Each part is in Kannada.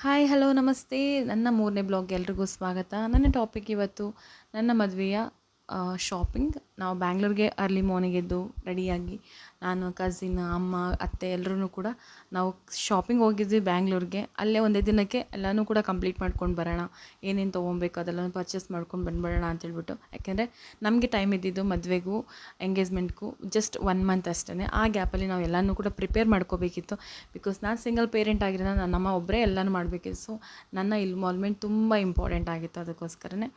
ಹಾಯ್ ಹಲೋ ನಮಸ್ತೆ. ನನ್ನ 3ನೇ ಬ್ಲಾಗ್ಗೆ ಎಲ್ರಿಗೂ ಸ್ವಾಗತ. ನನ್ನ ಟಾಪಿಕ್ ಇವತ್ತು ನನ್ನ ಮದುವೆಯ ಶಾಪಿಂಗ್. ನಾವು ಬ್ಯಾಂಗ್ಳೂರ್ಗೆ ಅರ್ಲಿ ಮಾರ್ನಿಂಗ್ ಎದ್ದು ರೆಡಿಯಾಗಿ ನಾನು, ಕಸಿನ್, ಅಮ್ಮ, ಅತ್ತೆ ಎಲ್ಲರೂ ಕೂಡ ನಾವು ಶಾಪಿಂಗ್ ಹೋಗಿದ್ವಿ ಬ್ಯಾಂಗ್ಳೂರ್ಗೆ. ಅಲ್ಲೇ ಒಂದೇ ದಿನಕ್ಕೆ ಎಲ್ಲನೂ ಕೂಡ ಕಂಪ್ಲೀಟ್ ಮಾಡ್ಕೊಂಡು ಬರೋಣ, ಏನೇನು ತೊಗೊಬೇಕು ಅದೆಲ್ಲನೂ ಪರ್ಚೇಸ್ ಮಾಡ್ಕೊಂಡು ಬಂದುಬಿಡೋಣ ಅಂತೇಳ್ಬಿಟ್ಟು. ಯಾಕೆಂದರೆ ನಮಗೆ ಟೈಮ್ ಇದ್ದಿದ್ದು ಮದುವೆಗೂ ಎಂಗೇಜ್ಮೆಂಟ್ಗೂ ಜಸ್ಟ್ 1 ಮಂತ್ ಅಷ್ಟೇ. ಆ ಗ್ಯಾಪಲ್ಲಿ ನಾವು ಎಲ್ಲನೂ ಕೂಡ ಪ್ರಿಪೇರ್ ಮಾಡ್ಕೋಬೇಕಿತ್ತು. ಬಿಕಾಸ್ ನಾನು ಸಿಂಗಲ್ ಪೇರೆಂಟ್ ಆಗಿರೋದ್ರಿಂದ ನನ್ನಮ್ಮ ಒಬ್ಬರೇ ಎಲ್ಲನೂ ಮಾಡಬೇಕಿತ್ತು. ಸೊ ನನ್ನ ಇನ್ವಾಲ್ವ್ಮೆಂಟ್ ತುಂಬ ಇಂಪಾರ್ಟೆಂಟ್ ಆಗಿತ್ತು. ಅದಕ್ಕೋಸ್ಕರನೇ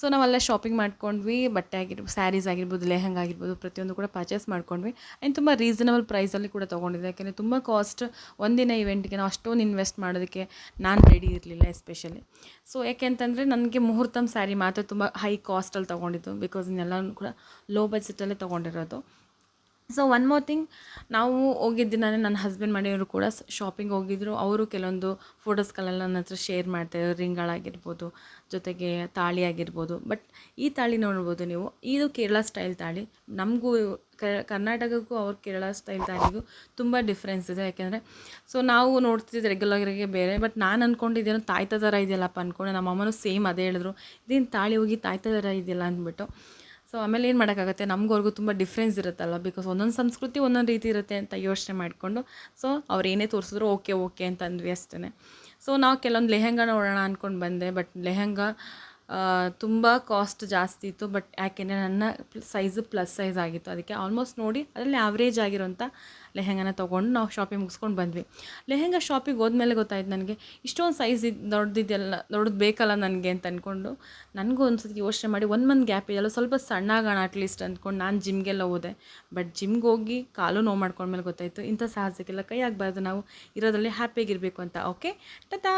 ಸೊ ನಾವೆಲ್ಲ ಶಾಪಿಂಗ್ ಮಾಡ್ಕೊಂಡ್ವಿ. ಬಟ್ಟೆ ಸ್ಯಾರೀಸ್ ಆಗಿರ್ಬೋದು, ಲೆಹಂಗ ಆಗಿರ್ಬೋದು, ಪ್ರತಿಯೊಂದು ಕೂಡ ಪರ್ಚೇಸ್ ಮಾಡ್ಕೊಂಡ್ವಿ. ಆ್ಯಂಡ್ ತುಂಬ ರೀಸನಬಲ್ ಪ್ರೈಸಲ್ಲಿ ಕೂಡ ತೊಗೊಂಡಿದ್ದೆ. ಯಾಕೆಂದರೆ ತುಂಬ ಕಾಸ್ಟ್ ಒಂದಿನ ಇವೆಂಟ್ಗೆ ನಾವು ಅಷ್ಟೊಂದು ಇನ್ವೆಸ್ಟ್ ಮಾಡೋದಕ್ಕೆ ನಾನು ರೆಡಿ ಇರಲಿಲ್ಲ ಎಸ್ಪೆಷಲಿ. ಸೊ ಯಾಕೆಂತಂದರೆ ನನಗೆ ಮುಹೂರ್ತಮ್ ಸ್ಯಾರಿ ಮಾತ್ರ ತುಂಬ ಹೈ ಕಾಸ್ಟಲ್ಲಿ ತೊಗೊಂಡಿದ್ದು. ಬಿಕಾಸ್ ಇನ್ನೆಲ್ಲನೂ ಕೂಡ ಲೋ ಬಜೆಟಲ್ಲೇ ತೊಗೊಂಡಿರೋದು. ಸೊ ಒನ್ ಮೋರ್ ಥಿಂಗ್, ನಾವು ಹೋಗಿದ್ದಿನಾನೇ ನನ್ನ ಹಸ್ಬೆಂಡ್ ಮನೆಯವರು ಕೂಡ ಶಾಪಿಂಗ್ ಹೋಗಿದ್ದರು. ಅವರು ಕೆಲವೊಂದು ಫೋಟೋಸ್ಗಳೆಲ್ಲ ನನ್ನ ಹತ್ರ ಶೇರ್ ಮಾಡ್ತಾಯಿದ್ರು. ರಿಂಗ್ಗಳಾಗಿರ್ಬೋದು, ಜೊತೆಗೆ ತಾಳಿ ಆಗಿರ್ಬೋದು. ಬಟ್ ಈ ತಾಳಿ ನೋಡ್ಬೋದು ನೀವು, ಇದು ಕೇರಳ ಸ್ಟೈಲ್ ತಾಳಿ. ನಮಗೂ ಕರ್ನಾಟಕಕ್ಕೂ ಅವ್ರ ಕೇರಳ ಸ್ಟೈಲ್ ತಾಳಿಗೂ ತುಂಬ ಡಿಫ್ರೆನ್ಸ್ ಇದೆ. ಯಾಕೆಂದರೆ ಸೊ ನಾವು ನೋಡ್ತಿದ್ದು ರೆಗ್ಯುಲರ್ಗೆ ಬೇರೆ. ಬಟ್ ನಾನು ಅಂದ್ಕೊಂಡಿದ್ದೇನೋ ತಾಯ್ತ ಥರ ಇದೆಯಲ್ಲಪ್ಪ ಅಂದ್ಕೊಂಡೆ. ನಮ್ಮ ಅಮ್ಮನೂ ಸೇಮ್ ಅದೇ ಹೇಳಿದ್ರು, ಇದೇನು ತಾಳಿ ಹೋಗಿ ತಾಯ್ತ ಥರ ಇದೆಯಲ್ಲ ಅಂದ್ಬಿಟ್ಟು. ಸೊ ಆಮೇಲೆ ಏನು ಮಾಡೋಕ್ಕಾಗತ್ತೆ, ನಮಗವ್ರಿಗೂ ತುಂಬ ಡಿಫ್ರೆನ್ಸ್ ಇರುತ್ತಲ್ಲ. ಬಿಕಾಸ್ ಒಂದೊಂದು ಸಂಸ್ಕೃತಿ ಒಂದೊಂದು ರೀತಿ ಇರುತ್ತೆ ಅಂತ ಯೋಚನೆ ಮಾಡಿಕೊಂಡು ಸೊ ಅವ್ರು ಏನೇ ತೋರಿಸಿದ್ರು ಓಕೆ ಅಂತ ಅಂದ್ವಿ ಅಷ್ಟೇ. ಸೊ ನಾವು ಕೆಲವೊಂದು ಲೆಹೆಂಗ ನೋಡೋಣ ಅಂದ್ಕೊಂಡು ಬಂದೆ. ಬಟ್ ಲೆಹೆಂಗ ತುಂಬ ಕಾಸ್ಟ್ ಜಾಸ್ತಿ ಇತ್ತು. ಬಟ್ ಯಾಕೆಂದರೆ ನನ್ನ ಸೈಜು ಪ್ಲಸ್ ಸೈಜ್ ಆಗಿತ್ತು. ಅದಕ್ಕೆ ಆಲ್ಮೋಸ್ಟ್ ನೋಡಿ ಅದರಲ್ಲಿ ಆವ್ರೇಜ್ ಆಗಿರೋಂಥ ಲೆಹೆಂಗನ ತೊಗೊಂಡು ನಾವು ಶಾಪಿಂಗ್ ಮುಗಿಸ್ಕೊಂಡು ಬಂದ್ವಿ. ಲೆಹೆಂಗ ಶಾಪಿಗೆ ಹೋದ್ಮೇಲೆ ಗೊತ್ತಾಯ್ತು ನನಗೆ, ಇಷ್ಟೊಂದು ಸೈಜ್ ದೊಡ್ಡದು ಬೇಕಲ್ಲ ನನಗೆ ಅಂತ ಅಂದ್ಕೊಂಡು. ನನಗೂ ಒಂದು ಸತಿ ಯೋಚನೆ ಮಾಡಿ 1 ಮಂತ್ ಗ್ಯಾಪ್ ಇದೆಯಲ್ಲ, ಸ್ವಲ್ಪ ಸಣ್ಣ ಆಗೋಣ ಅಟ್ಲೀಸ್ಟ್ ಅಂದ್ಕೊಂಡು ನಾನು ಜಿಮ್ಗೆಲ್ಲ ಹೋದೆ. ಬಟ್ ಜಿಮ್ಗೆ ಹೋಗಿ ಕಾಲು ನೋವು ಮಾಡ್ಕೊಂಡ್ಮೇಲೆ ಗೊತ್ತಾಯಿತು, ಇಂಥ ಸಾಹಸಕ್ಕೆಲ್ಲ ಕೈ ಆಗಬಾರ್ದು, ನಾವು ಇರೋದ್ರಲ್ಲಿ ಹ್ಯಾಪಿಯಾಗಿರಬೇಕು ಅಂತ. ಓಕೆ, ಟಾಟಾ.